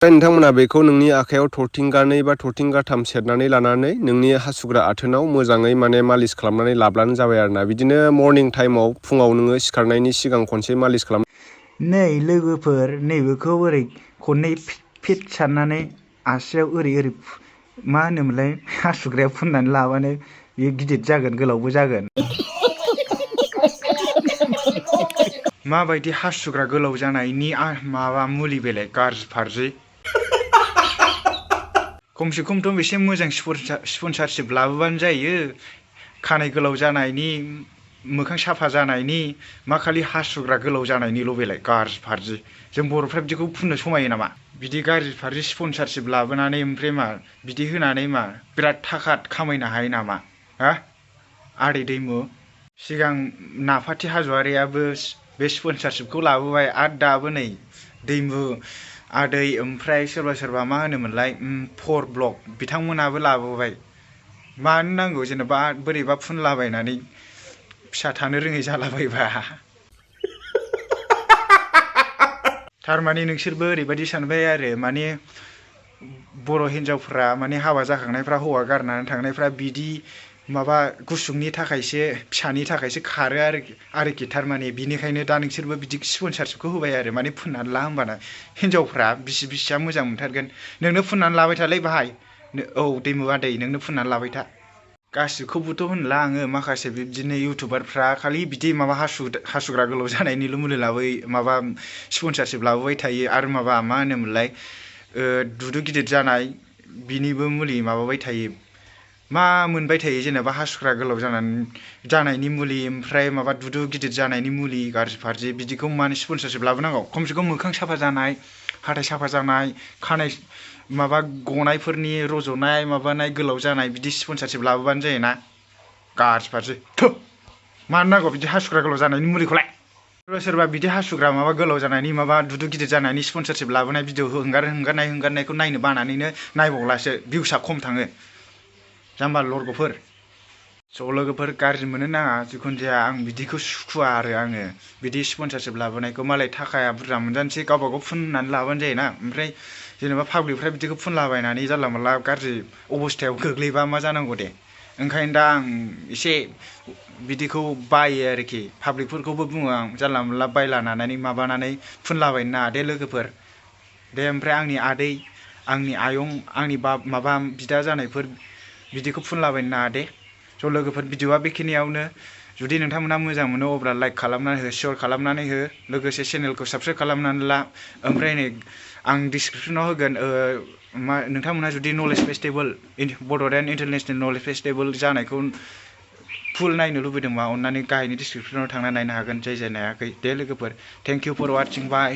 नोंथांमोना बेखौ नोंनि आखायाव थरथिंगानै बा थरथिंगाथाम सेरनानै लानानै नोंनि हासुग्रा आथोनाव मोजाङै माने मालिस खालामनानै लाब्लानो जाबाय आरोना बिदिनो मर्निं टाइमाव फुङाव नोङो सिखारनायनि सिगां खनसे मालिस खालाम। नै लोगोफोर नैबेखौ ओरै खननै फिट सारनानै आसियाव ओरै मा होनोमोनलाय हासुग्रायाव फुननानै लाबानो बेयो गिदिर जागोन गोलावबो जागोन। माबायदि हासुग्रा गोलाव जानायनि माबा मुलि बेलाय गाज्रि फारजि खमसे खमथ' एसे मोजां स्पन्सारशिप लाबोबानो जायो खानाय गोलाव जानायनि मोखां साफा जानायनि मा खालि हासुग्रा गोलाव जानायनिल' बेलाय गाज्रि फारजि जों बर'फ्रा बिदिखौ फुननो समायो नामा बिदि गाज्रि फारजि स्पन्सारशिप लाबोनानै ओमफ्राय मा बिदि होनानै मा बिराद थाखा खामायनो हायो नामा हा आदै दैमु सिगां नाफाथि हाज'वारियाबो बे स्पन्सारशिपखौ लाबोबाय आरो दाबो नै दैमु आदै ओमफ्राय सोरबा सोरबा मा होनोमोनलाय फर ब्लक बिथांमोनाबो लाबोबाय मानो नांगौ जेनेबा बोरैबा फुनलाबायनानै फिसा थानो रोङै जालाबायबा थारमाने नोंसोरबो ओरैबायदि सानबाय आरो माने बर' हिनजावफ्रा माने हाबा जाखांनायफ्रा हौवा गारनानै थांनायफ्रा बिदि माबा गुसुंनि थाखायसो फिसानि थाखायसो खारो आरोखि थारमाने बिनिखायनो दा नोंसोरबो बिदि स्पन्सारशिपखौ होबाय आरो माने फुननानै ला होमबाना हिनजावफ्रा बिसिया मोजां मोनथारगोन नोंनो फुननानै लाबाय थालै बाहाय औ दैमु आदै नोंनो फुननानै लाबाय था गासिखौबोथ' होनला आङो माखासे बिदिनो इउटुबारफ्रा खालि बिदि माबा हासुग्रा गोलाव जानायनिल' मुलि माबा स्पन्सारशिप लाबोबाय थायो आरो माबा मा होनोमोनलाय दुदु गिदिर जानाय बिनिबो मुलि माबाबाय थायो मा मोनबाय थायो जेनेबा हासुग्रा गोलाव जानायनि मुलि ओमफ्राय माबा दुदु गिदिर जानायनि मुलि गाज्रि फारजि बिदिखौ माने स्पन्सारशिप लाबोनांगौ खमसे खम मोखां साफा जानाय हाथाय साफा जानाय खानाय माबा गनायफोरनि रज'नाय माबानाय गोलाव जानाय बिदि स्पन्सारशिप लाबोबानो जायोना गाज्रि फारजि मानो नांगौ बिदि हासुग्रा गोलाव जानायनि मुलिखौलाय सोरबा बिदि हासुग्रा माबा गोलाव जानायनि माबा दुदु गिदिर जानायनि स्पन्सारशिप लाबोनाय भिडिअ हंगारनायखौ नायनो बानानैनो नायबावलासो भिउसा खम थाङो जाम्बा लरग'फोर ज' लोगोफोर गाज्रि मोननो नाङा जिखुनु जाया आं बिदिखौ सुखुवा आरो आङो बिदि स्पन्सारशिप लाबोनायखौ मालाय थाखाया बुरजा मोनजानोसै गावबा गाव फुननानै लाबानो जायोना ओमफ्राय जेनेबा पाब्लिकफ्रा बिदिखौ फुनलाबायनानै जानला मोनला गाज्रि अबस्थायाव गोग्लैबा मा जानांगौ दे ओंखायनो दा आं एसे बिदिखौ बायो आरोखि पाब्लिकफोरखौबो बुङो आं जानला मोनला बायलानानै माबानानै फुनलाबायनो नाङा दे लोगोफोर दे ओमफ्राय आंनि आदै आंनि आयं आंनि माबा बिदा जानायफोर बिदिखौ फुनलाबायनो नाङा दे ज' लोगोफोर भिडिअआ बेखिनियावनो जुदि नोंथांमोना मोजां मोनो अब्ला लाइक खालामनानै हो शेयार खालामनानै हो लोगोसे चेनेलखौ साबस्क्राइब खालामनानै ला ओमफ्राय नै आं डिसक्रिपसनाव होगोन नोंथांमोनहा जुदि knowledge festival Bodoland international knowledge festival जानायखौ फुल नायनो लुबैदोंबा अननानै गाहायनि डिसक्रिपसनाव थांना नायनो हागोन जाय नायाखै दे लोगोफोर thank you for watching bye